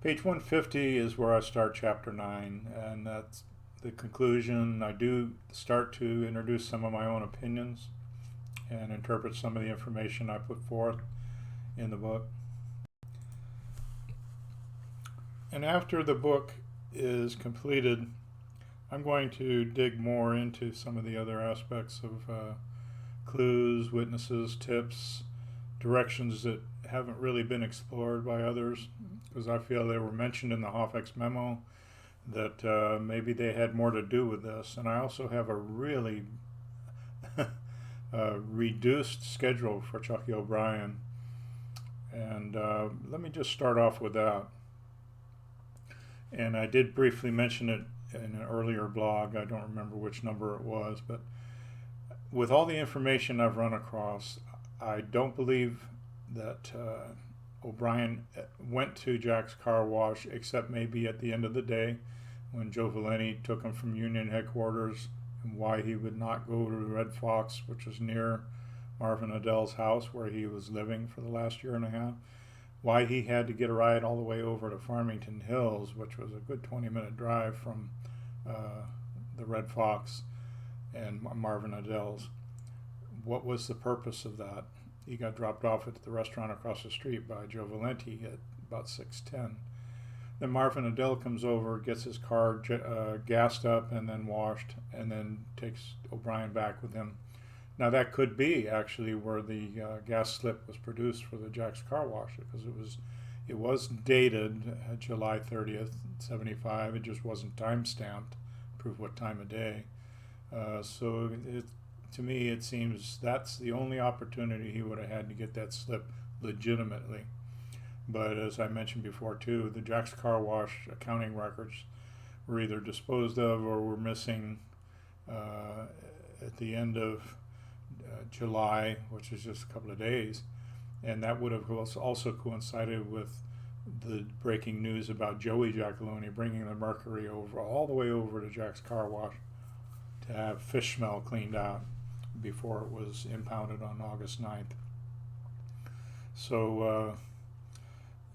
Page 150 is where I start chapter 9, and that's the conclusion. I do start to introduce some of my own opinions and interpret some of the information I put forth in the book. And after the book is completed, I'm going to dig more into some of the other aspects of clues, witnesses, tips, directions that haven't really been explored by others, because I feel they were mentioned in the Hoffa's memo, that maybe they had more to do with this. And I also have a really reduced schedule for Chucky O'Brien. And let me just start off with that. And I did briefly mention it in an earlier blog. I don't remember which number it was, but with all the information I've run across, I don't believe that O'Brien went to Jack's car wash, except maybe at the end of the day when Joe Valenti took him from Union headquarters, and why he would not go to the Red Fox, which was near Marvin Adele's house where he was living for the last year and a half, why he had to get a ride all the way over to Farmington Hills, which was a good 20-minute drive from the Red Fox and Marvin Adele's. What was the purpose of that? He got dropped off at the restaurant across the street by Joe Valenti at about 6:10. Then Marvin Adele comes over, gets his car gassed up and then washed, and then takes O'Brien back with him. Now that could be actually where the gas slip was produced for the Jack's car wash, because it was dated July 30th, 75. It just wasn't time stamped, prove what time of day. So to me, it seems that's the only opportunity he would have had to get that slip legitimately. But as I mentioned before too, the Jack's car wash accounting records were either disposed of or were missing at the end of July, which is just a couple of days. And that would have also coincided with the breaking news about Joey Giacalone bringing the mercury over, all the way over to Jack's car wash to have fish smell cleaned out before it was impounded on August 9th. So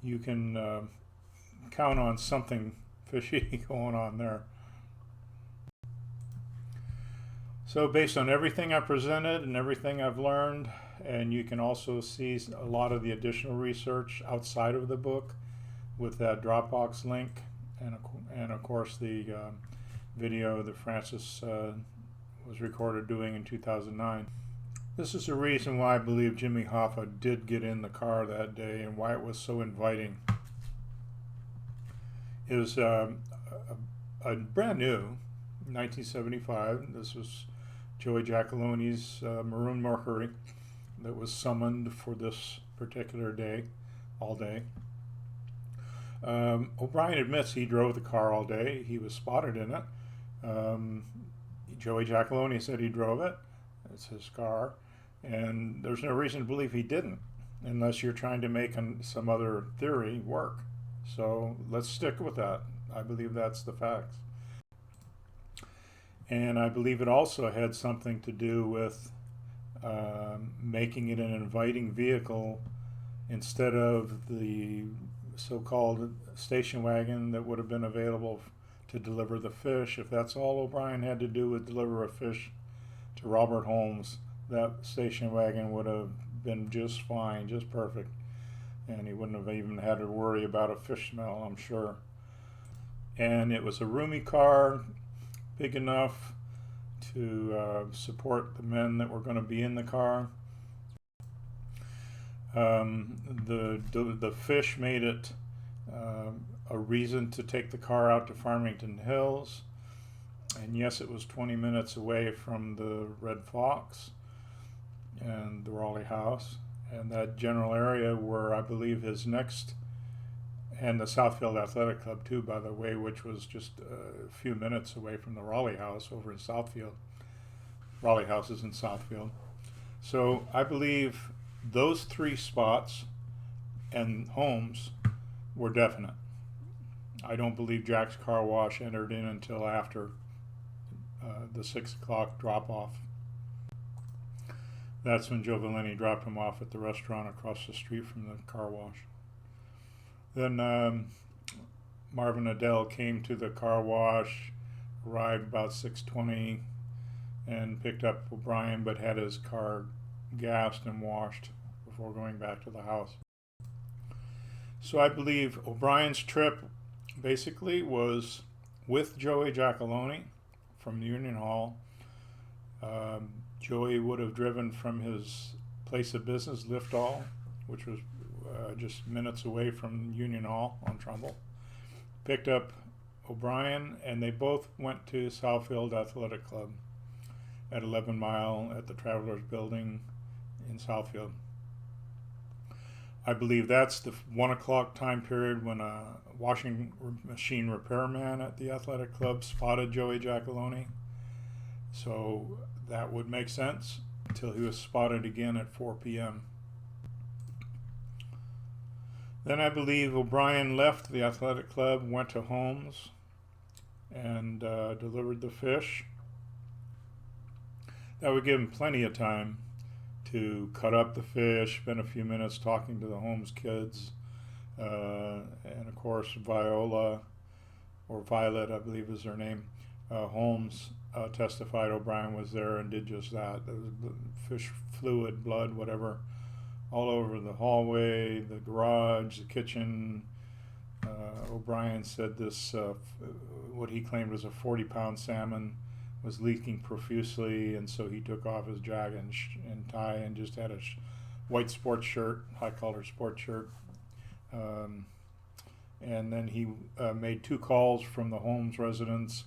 you can count on something fishy going on there. So based on everything I presented and everything I've learned, and you can also see a lot of the additional research outside of the book with that Dropbox link, and of course the video that Francis was recorded doing in 2009. This is the reason why I believe Jimmy Hoffa did get in the car that day and why it was so inviting. It was a brand new 1975. This was Joey Giacalone's Maroon Mercury that was summoned for this particular day, all day. O'Brien admits he drove the car all day. He was spotted in it. Joey Giacalone said he drove it. It's his car. And there's no reason to believe he didn't, unless you're trying to make some other theory work. So let's stick with that. I believe that's the facts. And I believe it also had something to do with making it an inviting vehicle instead of the so-called station wagon that would have been available to deliver the fish. If that's all O'Brien had to do with deliver a fish to Robert Holmes, that station wagon would have been just fine, just perfect. And he wouldn't have even had to worry about a fish smell, I'm sure. And it was a roomy car, big enough to support the men that were going to be in the car. The fish made it a reason to take the car out to Farmington Hills. And yes, it was 20 minutes away from the Red Fox and the Raleigh house, and that general area where I believe his next, and the Southfield Athletic Club too, by the way, which was just a few minutes away from the Raleigh house over in Southfield. Raleigh house is in Southfield. So I believe those three spots and homes were definite. I don't believe Jack's car wash entered in until after the 6 o'clock drop off. That's when Joe Valenti dropped him off at the restaurant across the street from the car wash. Then Marvin Adele came to the car wash, arrived about 6:20, and picked up O'Brien, but had his car gassed and washed before going back to the house. So I believe O'Brien's trip basically was with Joey Giacalone from Union Hall. Joey would have driven from his place of business, Liftall, which was just minutes away from Union Hall on Trumbull. Picked up O'Brien, and they both went to Southfield Athletic Club at 11 Mile at the Travelers Building in Southfield. I believe that's the 1 o'clock time period when a washing machine repairman at the athletic club spotted Joey Giacalone. So that would make sense until he was spotted again at 4 p.m. Then I believe O'Brien left the athletic club, went to Holmes, and delivered the fish. That would give him plenty of time to cut up the fish, spend a few minutes talking to the Holmes kids, and of course Viola, or Violet, I believe is her name, Holmes testified O'Brien was there and did just that. There was fish fluid, blood, whatever, all over the hallway, the garage, the kitchen. O'Brien said this, what he claimed was a 40-pound salmon, was leaking profusely, and so he took off his jacket and tie and just had a white sports shirt, high-collar sports shirt. And then he made 2 calls from the Holmes residence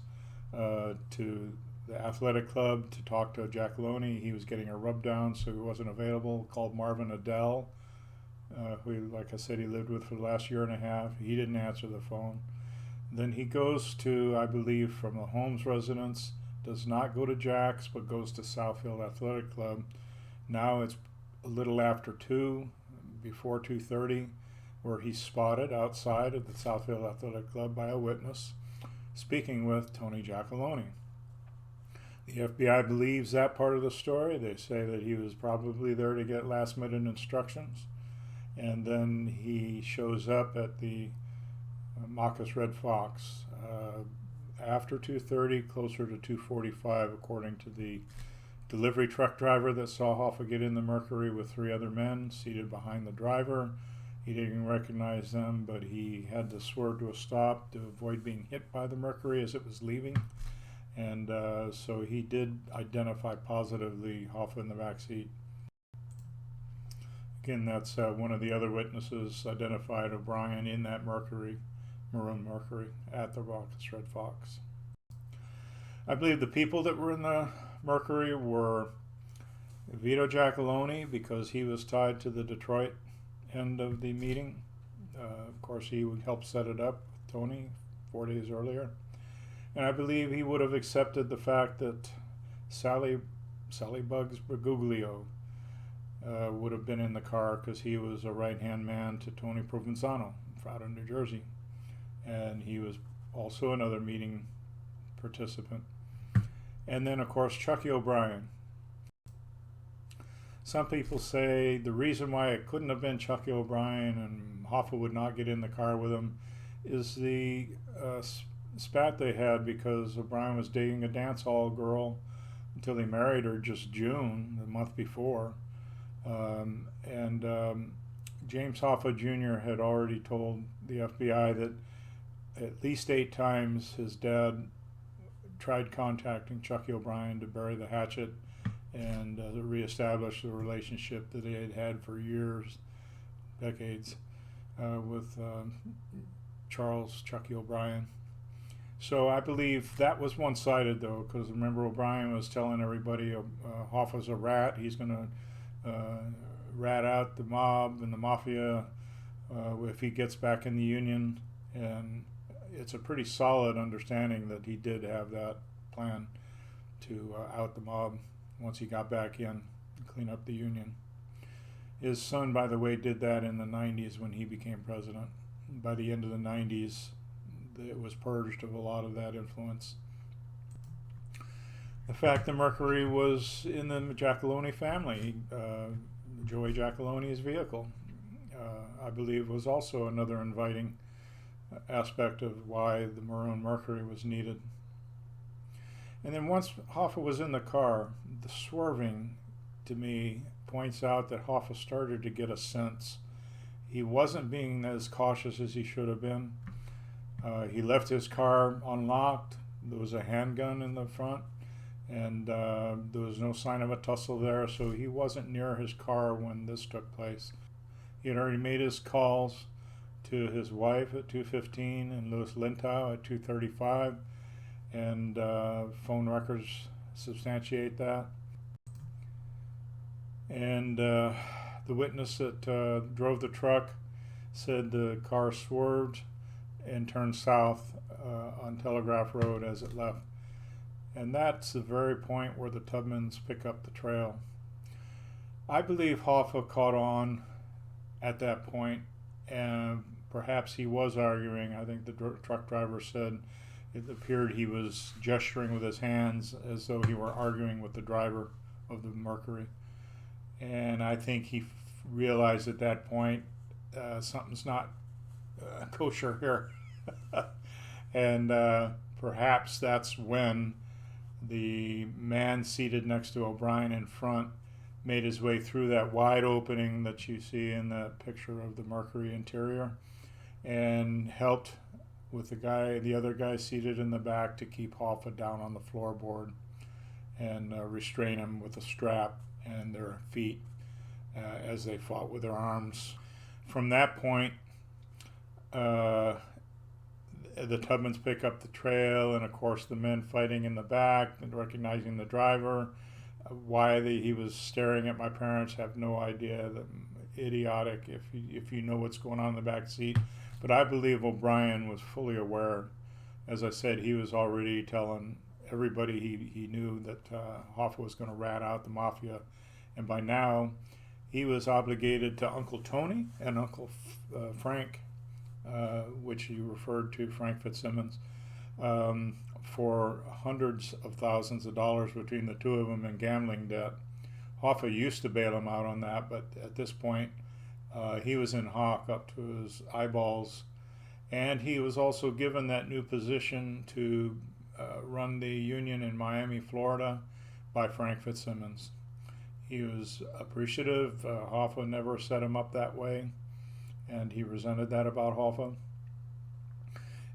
to the athletic club to talk to Giacalone. He was getting a rub down, so he wasn't available. Called Marvin Adele, who, like I said, he lived with for the last year and a half. He didn't answer the phone. Then he goes to, I believe, from the Holmes residence, does not go to Jack's, but goes to Southfield Athletic Club. Now it's a little after 2, before 2:30, where he's spotted outside of the Southfield Athletic Club by a witness speaking with Tony Giacalone. The FBI believes that part of the story. They say that he was probably there to get last-minute instructions, and then he shows up at the Marcus Red Fox after 2:30, closer to 2:45, according to the delivery truck driver that saw Hoffa get in the Mercury with 3 other men seated behind the driver. He didn't recognize them, but he had to swerve to a stop to avoid being hit by the Mercury as it was leaving. And so he did identify positively Hoffa in the back seat. Again, that's one of the other witnesses identified O'Brien in that Mercury, maroon Mercury, at the Marcus Red Fox. I believe the people that were in the Mercury were Vito Giacalone, because he was tied to the Detroit end of the meeting. Of course, he would help set it up with Tony 4 days earlier. And I believe he would have accepted the fact that Sally Bugs Bergoglio would have been in the car, because he was a right-hand man to Tony Provenzano out of New Jersey. And he was also another meeting participant. And then, of course, Chucky O'Brien. Some people say the reason why it couldn't have been Chucky O'Brien and Hoffa would not get in the car with him is the spat they had, because O'Brien was dating a dance hall girl until he married her just June, the month before. James Hoffa Jr. had already told the FBI that at least 8 times his dad tried contacting Chucky O'Brien to bury the hatchet and reestablish the relationship that they had had for years, decades, with Charles Chucky O'Brien. So I believe that was one-sided, though, because remember O'Brien was telling everybody Hoffa's a rat. He's going to rat out the mob and the mafia if he gets back in the Union. And it's a pretty solid understanding that he did have that plan to out the mob once he got back in and clean up the Union. His son, by the way, did that in the 90s when he became president. By the end of the 90s, it was purged of a lot of that influence. The fact that Mercury was in the Giacalone family, Joey Giacalone's vehicle, I believe was also another inviting aspect of why the maroon Mercury was needed. And then once Hoffa was in the car, the swerving to me points out that Hoffa started to get a sense. He wasn't being as cautious as he should have been. He left his car unlocked. There was a handgun in the front, and there was no sign of a tussle there, so he wasn't near his car when this took place. He had already made his calls to his wife at 2:15 and Louis Lintau at 2:35, and phone records substantiate that. And the witness that drove the truck said the car swerved and turned south on Telegraph Road as it left. And that's the very point where the Tubmans pick up the trail. I believe Hoffa caught on at that point, and perhaps he was arguing. I think the truck driver said it appeared he was gesturing with his hands as though he were arguing with the driver of the Mercury. And I think he realized at that point something's not kosher here. And perhaps that's when the man seated next to O'Brien in front made his way through that wide opening that you see in the picture of the Mercury interior, and helped with the other guy seated in the back to keep Hoffa down on the floorboard and restrain him with a strap and their feet as they fought with their arms. From that point, the Tubmans pick up the trail, and of course the men fighting in the back and recognizing the driver. Why he was staring at my parents, have no idea. Idiotic if you know what's going on in the back seat. But I believe O'Brien was fully aware. As I said, he was already telling everybody he knew that Hoffa was going to rat out the mafia. And by now, he was obligated to Uncle Tony and Uncle Frank, which he referred to, Frank Fitzsimmons, for hundreds of thousands of dollars between the two of them in gambling debt. Hoffa used to bail him out on that, but at this point, he was in hock up to his eyeballs. And he was also given that new position to run the union in Miami, Florida, by Frank Fitzsimmons. He was appreciative. Hoffa never set him up that way, and he resented that about Hoffa.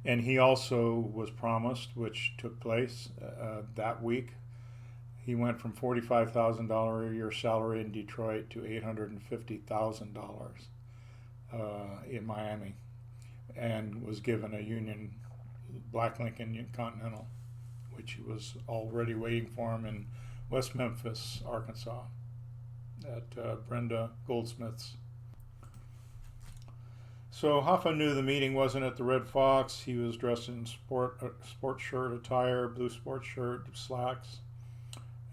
And he also was promised, which took place that week. He went from $45,000 a year salary in Detroit to $850,000 in Miami, and was given a Union Black Lincoln Continental, which was already waiting for him in West Memphis, Arkansas, at Brenda Goldsmith's. So Hoffa knew the meeting wasn't at the Red Fox. He was dressed in sport shirt attire, blue sports shirt, slacks,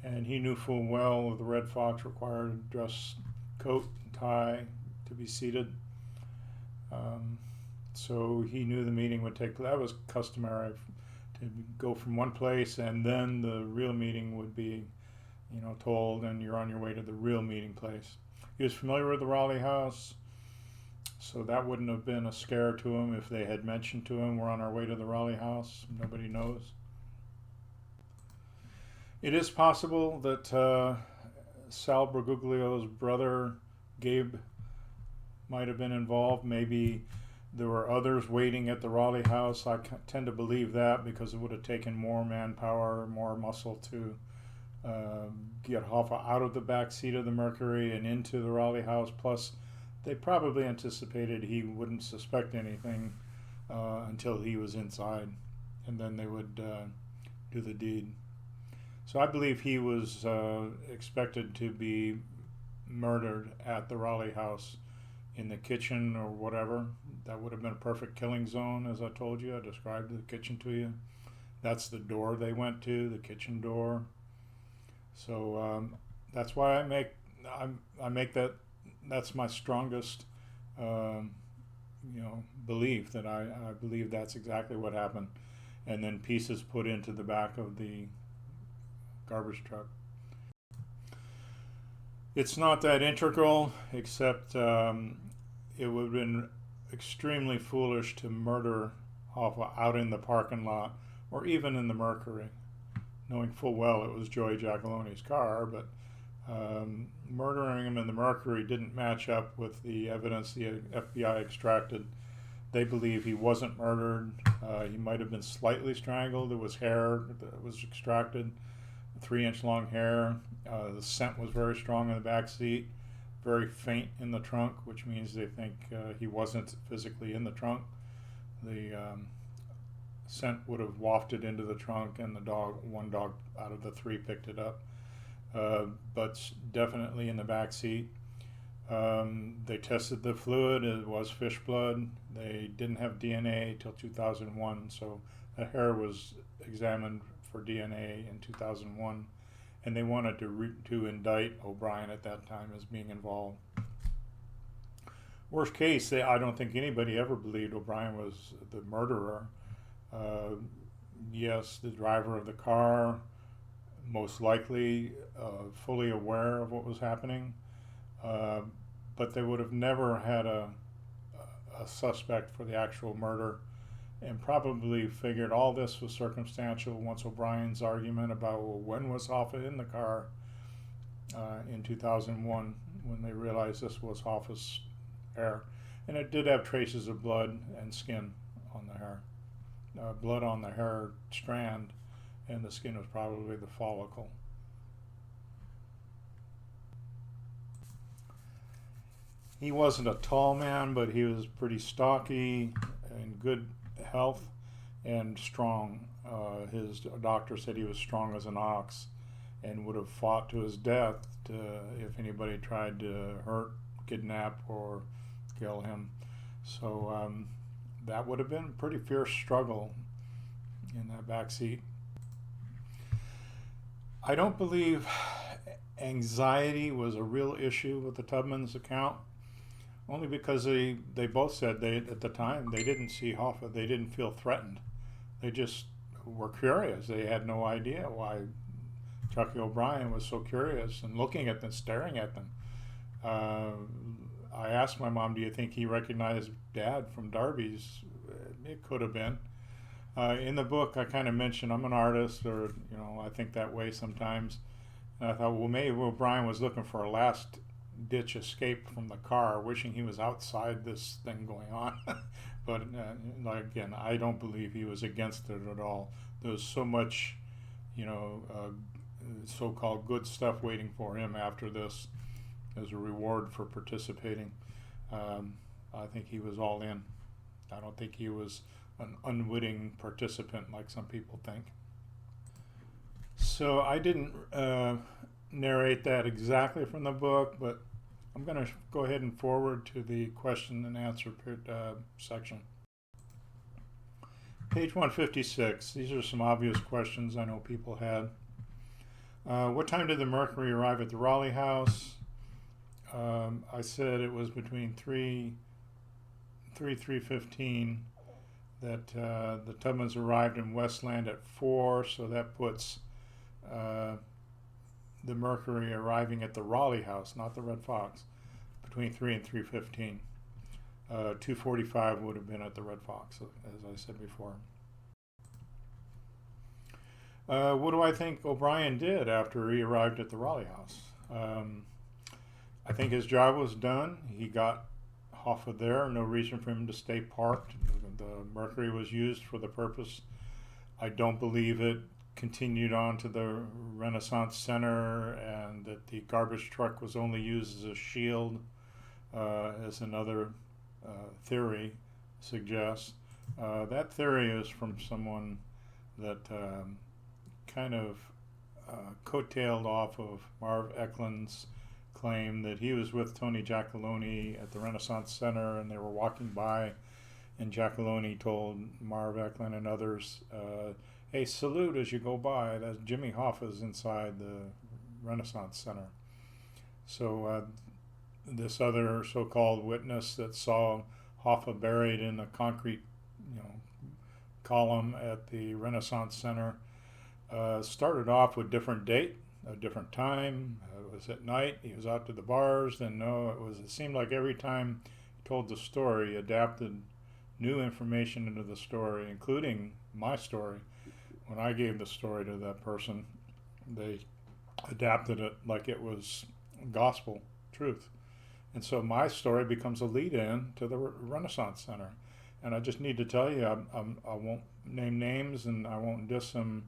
and he knew full well the Red Fox required a dress coat and tie to be seated. So he knew the meeting would take place. That was customary, to go from one place, and then the real meeting would be, told, and you're on your way to the real meeting place. He was familiar with the Raleigh House, so that wouldn't have been a scare to him if they had mentioned to him, we're on our way to the Raleigh House. Nobody knows. It is possible that Sal Bergoglio's brother, Gabe, might have been involved. Maybe there were others waiting at the Raleigh House. I tend to believe that, because it would have taken more manpower, more muscle to get Hoffa out of the back seat of the Mercury and into the Raleigh House. Plus, they probably anticipated he wouldn't suspect anything until he was inside, and then they would do the deed. So I believe he was expected to be murdered at the Raleigh House, in the kitchen or whatever. That would have been a perfect killing zone, as I told you. I described the kitchen to you. That's the door they went to, the kitchen door. So that's why I make that. That's my strongest, belief, that I believe that's exactly what happened, and then pieces put into the back of the garbage truck. It's not that integral, except it would have been extremely foolish to murder Hoffa out in the parking lot or even in the Mercury, knowing full well it was Joey Giacaloni's car, but murdering him in the Mercury didn't match up with the evidence the FBI extracted. They believe he wasn't murdered. He might have been slightly strangled. There was hair that was extracted, 3-inch long hair. The scent was very strong in the back seat, very faint in the trunk, which means they think he wasn't physically in the trunk. The scent would have wafted into the trunk, and one dog out of the 3 picked it up. But definitely in the back seat. They tested the fluid. It was fish blood. They didn't have DNA till 2001, so the hair was examined for DNA in 2001, and they wanted to indict O'Brien at that time as being involved. Worst case, I don't think anybody ever believed O'Brien was the murderer. Yes, the driver of the car, most likely fully aware of what was happening, but they would have never had a suspect for the actual murder, and probably figured all this was circumstantial once O'Brien's argument about, well, when was Hoffa in the car in 2001, when they realized this was Hoffa's hair. And it did have traces of blood and skin on the hair. Blood on the hair strand, and the skin was probably the follicle. He wasn't a tall man, but he was pretty stocky, in good health, and strong. His doctor said he was strong as an ox and would have fought to his death if anybody tried to hurt, kidnap, or kill him. So that would have been a pretty fierce struggle in that back seat. I don't believe anxiety was a real issue with the Tubman's account, only because they both said at the time they didn't see Hoffa. They didn't feel threatened. They just were curious. They had no idea why Chucky O'Brien was so curious and looking at them, staring at them. I asked my mom, do you think he recognized Dad from Darby's? It could have been. In the book, I kind of mentioned I'm an artist, or I think that way sometimes. And I thought, well, maybe O'Brien was looking for a last-ditch escape from the car, wishing he was outside this thing going on. But again, I don't believe he was against it at all. There was so much, so-called good stuff waiting for him after this as a reward for participating. I think he was all in. I don't think he was an unwitting participant like some people think. So I didn't narrate that exactly from the book, but I'm going to go ahead and forward to the question and answer section. Page 156. These are some obvious questions I know people had. What time did the Mercury arrive at the Raleigh house? I said it was between 3:15 that the Tubmans arrived in Westland at 4, so that puts the Mercury arriving at the Raleigh house, not the Red Fox, between 3 and 3:15. 2:45 would have been at the Red Fox, as I said before. What do I think O'Brien did after he arrived at the Raleigh house? I think his job was done. He got Hoffa there, no reason for him to stay parked. The Mercury was used for the purpose. I don't believe it continued on to the Renaissance Center, and that the garbage truck was only used as a shield, as another theory suggests. That theory is from someone that kind of coattailed off of Marv Eklund's claim that he was with Tony Giacaloni at the Renaissance Center, and they were walking by, and Giacaloni told Marv Eklund and others, hey, salute as you go by. That's Jimmy Hoffa's inside the Renaissance Center. So this other so-called witness that saw Hoffa buried in a concrete column at the Renaissance Center started off with different date, a different time. It was at night. He was out to the bars. Then it seemed like every time he told the story, adapted new information into the story, including my story. When I gave the story to that person, they adapted it like it was gospel truth. And so my story becomes a lead-in to the Renaissance Center. And I just need to tell you, I won't name names and I won't diss them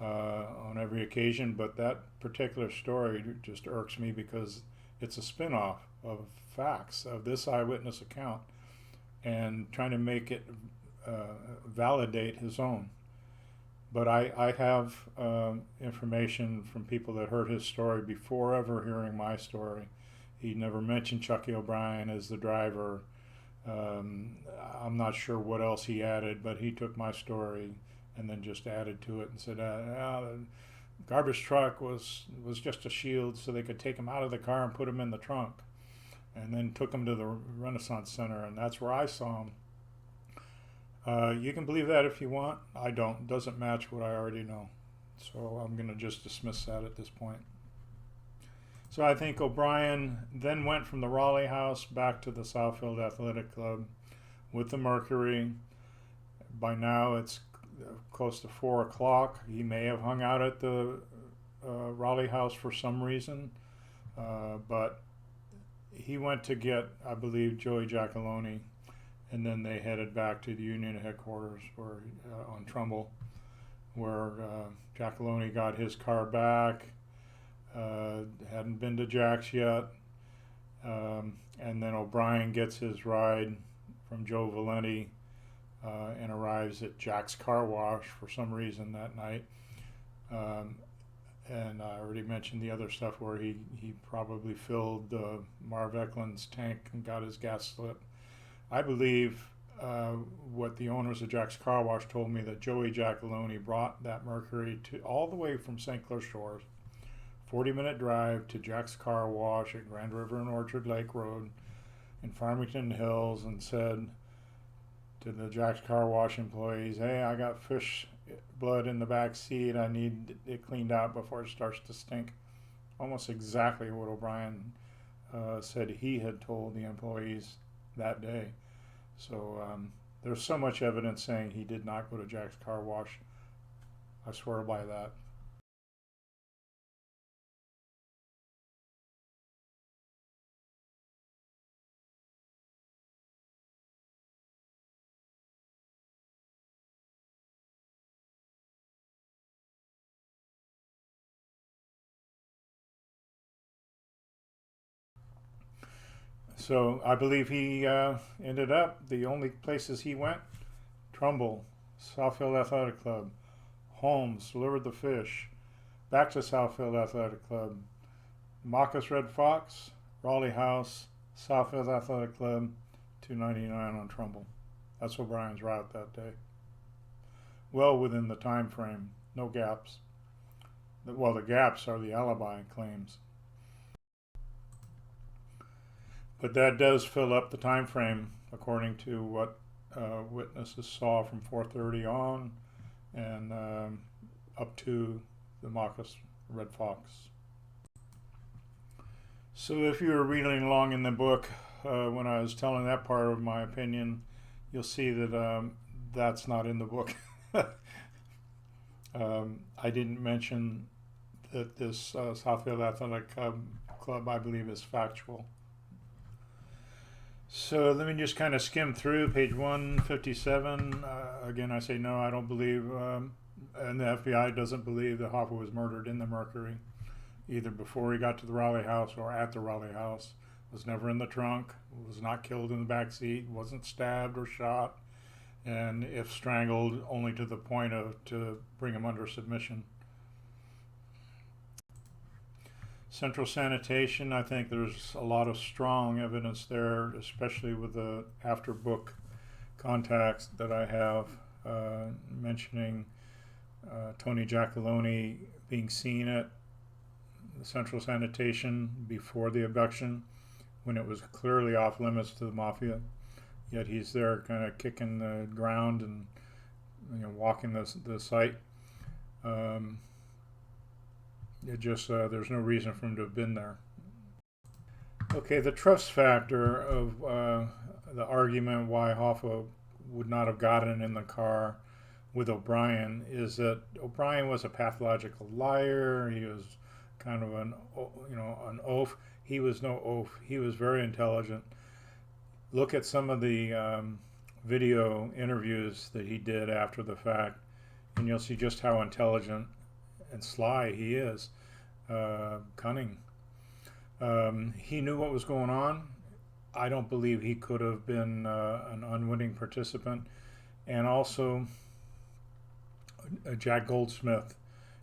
on every occasion, but that particular story just irks me because it's a spin-off of facts of this eyewitness account and trying to make it validate his own. But I have information from people that heard his story before ever hearing my story. He never mentioned Chucky O'Brien as the driver. I'm not sure what else he added, but he took my story and then just added to it and said, the garbage truck was just a shield so they could take him out of the car and put him in the trunk. And then took him to the Renaissance Center, and that's where I saw him. You can believe that if you want. I don't. It doesn't match what I already know. So I'm going to just dismiss that at this point. So I think O'Brien then went from the Raleigh house back to the Southfield Athletic Club with the Mercury. By now it's close to 4 o'clock. He may have hung out at the Raleigh house for some reason, but he went to get, I believe, Joey Giacalone, and then they headed back to the Union headquarters on Trumbull, where Giacalone got his car back. Hadn't been to Jack's yet. And then O'Brien gets his ride from Joe Valenti and arrives at Jack's car wash for some reason that night. And I already mentioned the other stuff where he probably filled Marv Eklund's tank and got his gas slip. I believe what the owners of Jack's Car Wash told me, that Joey Giacalone brought that Mercury all the way from St. Clair Shores, 40-minute drive to Jack's Car Wash at Grand River and Orchard Lake Road in Farmington Hills, and said to the Jack's Car Wash employees, "Hey, I got fish blood in the back seat. I need it cleaned out before it starts to stink." Almost exactly what O'Brien said he had told the employees that day. So there's so much evidence saying he did not go to Jack's Car Wash. I swear by that. So I believe he ended up, the only places he went: Trumbull, Southfield Athletic Club, Holmes, Lured the Fish, back to Southfield Athletic Club, Marcus Red Fox, Raleigh House, Southfield Athletic Club, 299 on Trumbull. That's O'Brien's route that day. Well within the time frame, no gaps. Well, the gaps are the alibi claims. But that does fill up the time frame according to what witnesses saw from 4:30 on and up to the Marcus Red Fox. So if you were reading along in the book when I was telling that part of my opinion, you'll see that that's not in the book. I didn't mention that this Southfield Athletic Club, I believe, is factual. So let me just kind of skim through page 157. Again, I say no, I don't believe, and the FBI doesn't believe that Hoffa was murdered in the Mercury, either before he got to the Raleigh house or at the Raleigh house. Was never in the trunk, was not killed in the back seat, wasn't stabbed or shot, and if strangled, only to the point of to bring him under submission. Central Sanitation, I think there's a lot of strong evidence there, especially with the after book contacts that I have mentioning Tony Giacalone being seen at the Central Sanitation before the abduction, when it was clearly off limits to the mafia. Yet he's there kind of kicking the ground and walking the site. It just there's no reason for him to have been there. Okay, the trust factor of the argument why Hoffa would not have gotten in the car with O'Brien is that O'Brien was a pathological liar. He was kind of an oaf. He was no oaf. He was very intelligent. Look at some of the video interviews that he did after the fact, and you'll see just how intelligent and sly he is, cunning. He knew what was going on. I don't believe he could have been an unwitting participant. And also, Jack Goldsmith,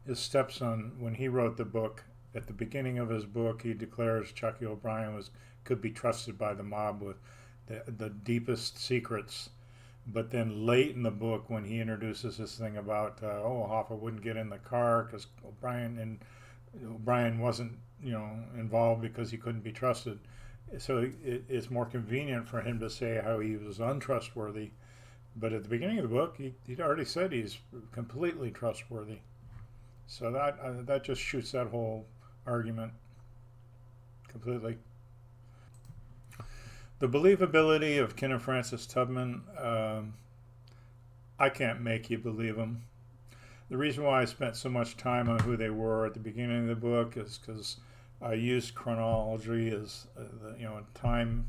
his stepson, when he wrote the book, at the beginning of his book, he declares Chucky O'Brien could be trusted by the mob with the deepest secrets. But then late in the book, when he introduces this thing about Hoffa wouldn't get in the car because O'Brien wasn't involved because he couldn't be trusted. So it's more convenient for him to say how he was untrustworthy. But at the beginning of the book, he'd already said he's completely trustworthy. So that just shoots that whole argument completely. The believability of Ken and Francis Tubman, I can't make you believe them. The reason why I spent so much time on who they were at the beginning of the book is because I used chronology as time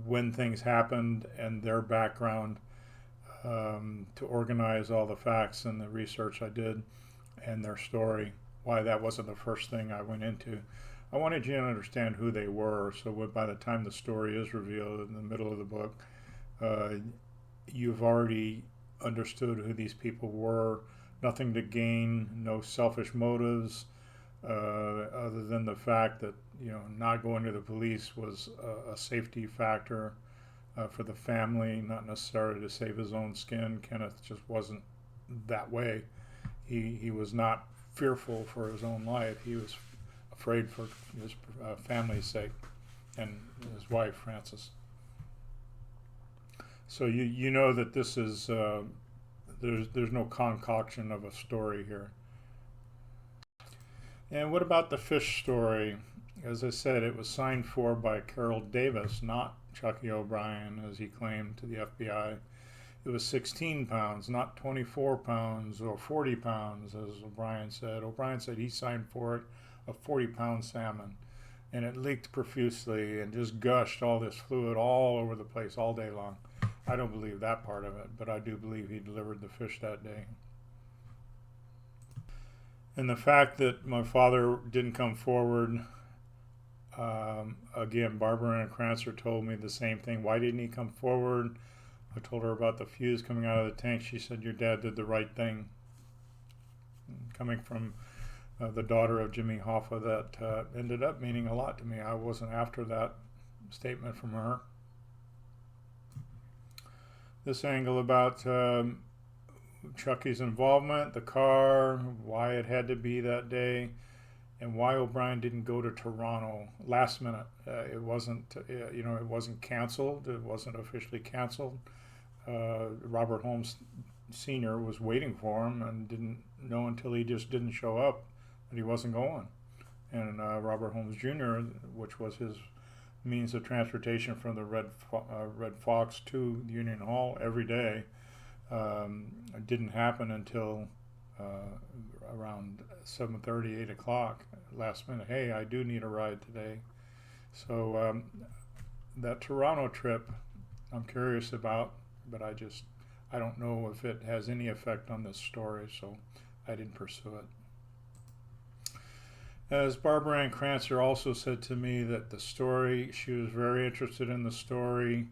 when things happened and their background to organize all the facts and the research I did and their story. Why that wasn't the first thing I went into. I wanted you to understand who they were, so by the time the story is revealed in the middle of the book, you've already understood who these people were. Nothing to gain, no selfish motives, other than the fact that not going to the police was a safety factor for the family, not necessarily to save his own skin. Kenneth just wasn't that way. He was not fearful for his own life. He was afraid for his family's sake and his wife, Frances. So you know that this is there's no concoction of a story here. And what about the fish story? As I said, it was signed for by Carol Davis, not Chucky O'Brien, as he claimed to the FBI. It was 16 pounds, not 24 pounds or 40 pounds, as O'Brien said. O'Brien said he signed for it, a 40-pound salmon. And it leaked profusely and just gushed all this fluid all over the place all day long. I don't believe that part of it, but I do believe he delivered the fish that day. And the fact that my father didn't come forward, again, Barbara and Crancer told me the same thing. Why didn't he come forward? I told her about the fuse coming out of the tank. She said, your dad did the right thing. Coming from the daughter of Jimmy Hoffa, that ended up meaning a lot to me. I wasn't after that statement from her. This angle about Chucky's involvement, the car, why it had to be that day, and why O'Brien didn't go to Toronto last minute. It wasn't, it wasn't canceled. It wasn't officially canceled. Robert Holmes Sr. was waiting for him and didn't know until he just didn't show up that he wasn't going. And Robert Holmes Jr., which was his means of transportation from the Red Fox to Union Hall every day, didn't happen until around 7:30, 8 o'clock, last minute. Hey, I do need a ride today. So that Toronto trip, I'm curious about, but I don't know if it has any effect on this story, so I didn't pursue it. As Barbara Ann Crancer also said to me that the story, she was very interested in the story,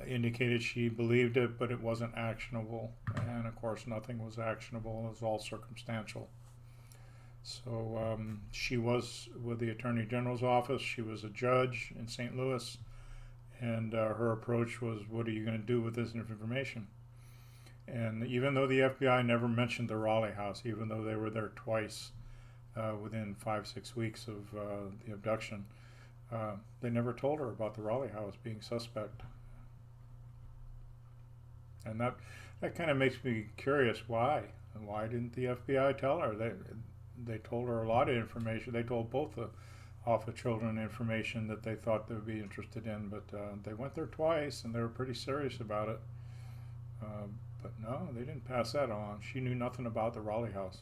indicated she believed it, but it wasn't actionable. And of course, nothing was actionable. It was all circumstantial. So she was with the Attorney General's office. She was a judge in St. Louis. And her approach was, what are you going to do with this information? And even though the FBI never mentioned the Raleigh house, even though they were there twice within 5-6 weeks of the abduction, they never told her about the Raleigh house being suspect. And that kind of makes me curious why. And why didn't the FBI tell her? They told her a lot of information. They told both Hoffa children information that they thought they would be interested in, but they went there twice and they were pretty serious about it. But no, they didn't pass that on. She knew nothing about the Raleigh house.